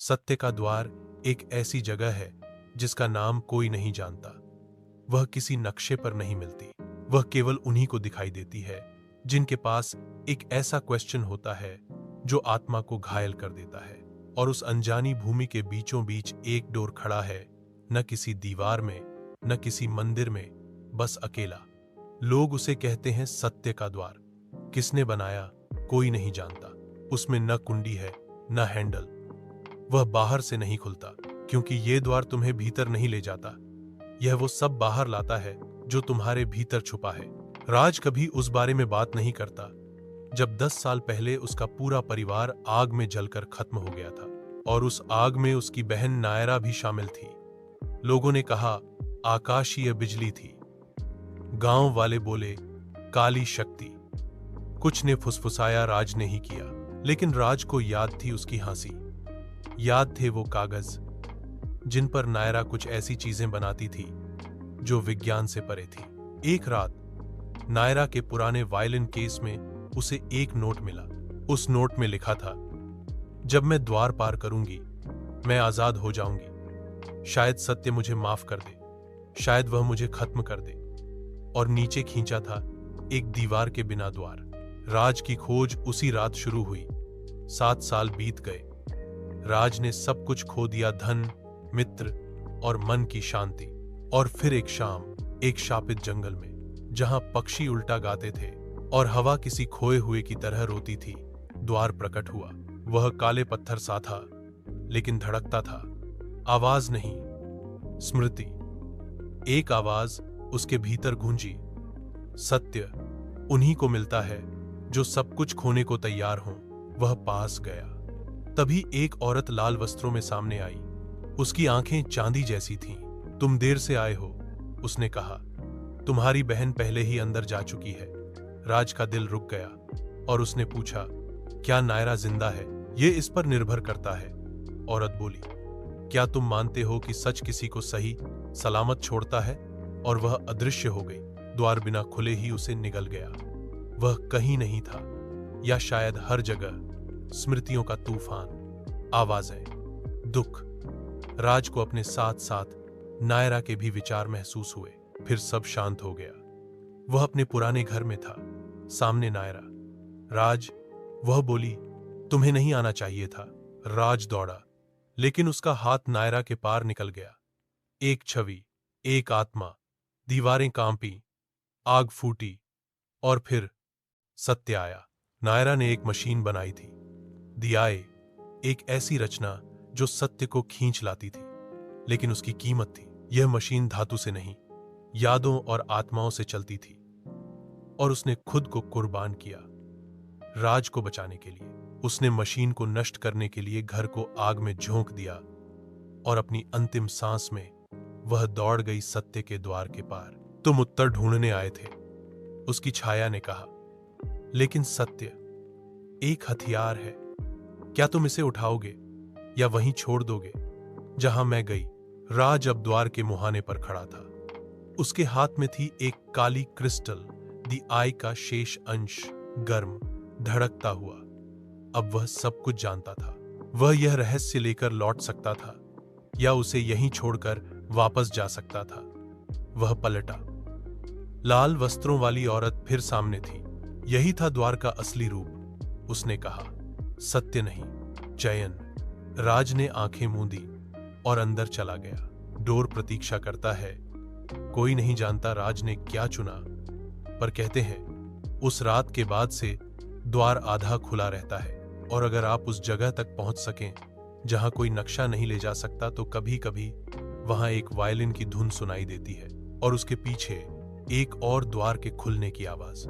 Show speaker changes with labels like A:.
A: सत्य का द्वार एक ऐसी जगह है जिसका नाम कोई नहीं जानता। वह किसी नक्शे पर नहीं मिलती। वह केवल उन्हीं को दिखाई देती है जिनके पास एक ऐसा क्वेश्चन होता है जो आत्मा को घायल कर देता है। और उस अनजानी भूमि के बीचों बीच एक डोर खड़ा है, न किसी दीवार में, न किसी मंदिर में, बस अकेला। लोग उसे कहते हैं सत्य का द्वार। किसने बनाया कोई नहीं जानता। उसमें न कुंडी है न हैंडल। वह बाहर से नहीं खुलता, क्योंकि ये द्वार तुम्हें भीतर नहीं ले जाता। यह वो सब बाहर लाता है जो तुम्हारे भीतर छुपा है। राज कभी उस बारे में बात नहीं करता जब 10 साल पहले उसका पूरा परिवार आग में जलकर खत्म हो गया था, और उस आग में उसकी बहन नायरा भी शामिल थी। लोगों ने कहा आकाशीय बिजली थी। गांव वाले बोले काली शक्ति। कुछ ने फुसफुसाया राज ने ही किया, लेकिन राज को याद थी उसकी हंसी। याद थे वो कागज जिन पर नायरा कुछ ऐसी चीजें बनाती थी जो विज्ञान से परे थी। एक रात नायरा के पुराने वायलिन केस में उसे एक नोट मिला। उस नोट में लिखा था, जब मैं द्वार पार करूंगी मैं आजाद हो जाऊंगी। शायद सत्य मुझे माफ कर दे, शायद वह मुझे खत्म कर दे। और नीचे खींचा था एक दीवार के बिना द्वार। राज की खोज उसी रात शुरू हुई। 7 साल बीत गए। राज ने सब कुछ खो दिया, धन, मित्र और मन की शांति। और फिर एक शाम, एक शापित जंगल में, जहां पक्षी उल्टा गाते थे और हवा किसी खोए हुए की तरह रोती थी, द्वार प्रकट हुआ। वह काले पत्थर सा था, लेकिन धड़कता था। आवाज नहीं, स्मृति। एक आवाज उसके भीतर गूंजी, सत्य उन्हीं को मिलता है जो सब कुछ खोने को तैयार हों। वह पास गया। तभी एक औरत लाल वस्त्रों में सामने आई। उसकी आंखें चांदी जैसी थीं। तुम देर से आए हो, उसने कहा। तुम्हारी बहन पहले ही अंदर जा चुकी है। राज का दिल रुक गया और उसने पूछा, क्या नायरा जिंदा है? ये इस पर निर्भर करता है। औरत बोली, क्या तुम मानते हो कि सच किसी को सही सलामत छोड़ता है? और वह अदृश्य हो गई। द्वार बिना खुले ही उसे निगल गया। वह कहीं नहीं था, या शायद हर जगह स्मृतियों का तूफान, आवाजें, दुख। राज को अपने साथ साथ नायरा के भी विचार महसूस हुए। फिर सब शांत हो गया। वह अपने पुराने घर में था, सामने नायरा। राज, वह बोली, तुम्हें नहीं आना चाहिए था। राज दौड़ा, लेकिन उसका हाथ नायरा के पार निकल गया। एक छवि, एक आत्मा। दीवारें कांपी, आग फूटी, और फिर सत्य आया। नायरा ने एक मशीन बनाई थी, दियाए, एक ऐसी रचना जो सत्य को खींच लाती थी, लेकिन उसकी कीमत थी। यह मशीन धातु से नहीं, यादों और आत्माओं से चलती थी। और उसने खुद को कुर्बान किया राज को बचाने के लिए। उसने मशीन को नष्ट करने के लिए घर को आग में झोंक दिया, और अपनी अंतिम सांस में वह दौड़ गई सत्य के द्वार के पार। तुम उत्तर ढूंढने आए थे, उसकी छाया ने कहा, लेकिन सत्य एक हथियार है। क्या तुम इसे उठाओगे या वहीं छोड़ दोगे जहां मैं गई? राज अब द्वार के मुहाने पर खड़ा था। उसके हाथ में थी एक काली क्रिस्टल, दी आई का शेष अंश, गर्म, धड़कता हुआ। अब वह सब कुछ जानता था। वह यह रहस्य लेकर लौट सकता था, या उसे यहीं छोड़कर वापस जा सकता था। वह पलटा। लाल वस्त्रों वाली औरत फिर सामने थी। यही था द्वार का असली रूप। उसने कहा, सत्य नहीं, चयन। राज ने आंखें मूंदी और अंदर चला गया। डोर प्रतीक्षा करता है। कोई नहीं जानता राज ने क्या चुना, पर कहते हैं उस रात के बाद से द्वार आधा खुला रहता है। और अगर आप उस जगह तक पहुंच सकें जहां कोई नक्शा नहीं ले जा सकता, तो कभी कभी वहां एक वायलिन की धुन सुनाई देती है, और उसके पीछे एक और द्वार के खुलने की आवाज।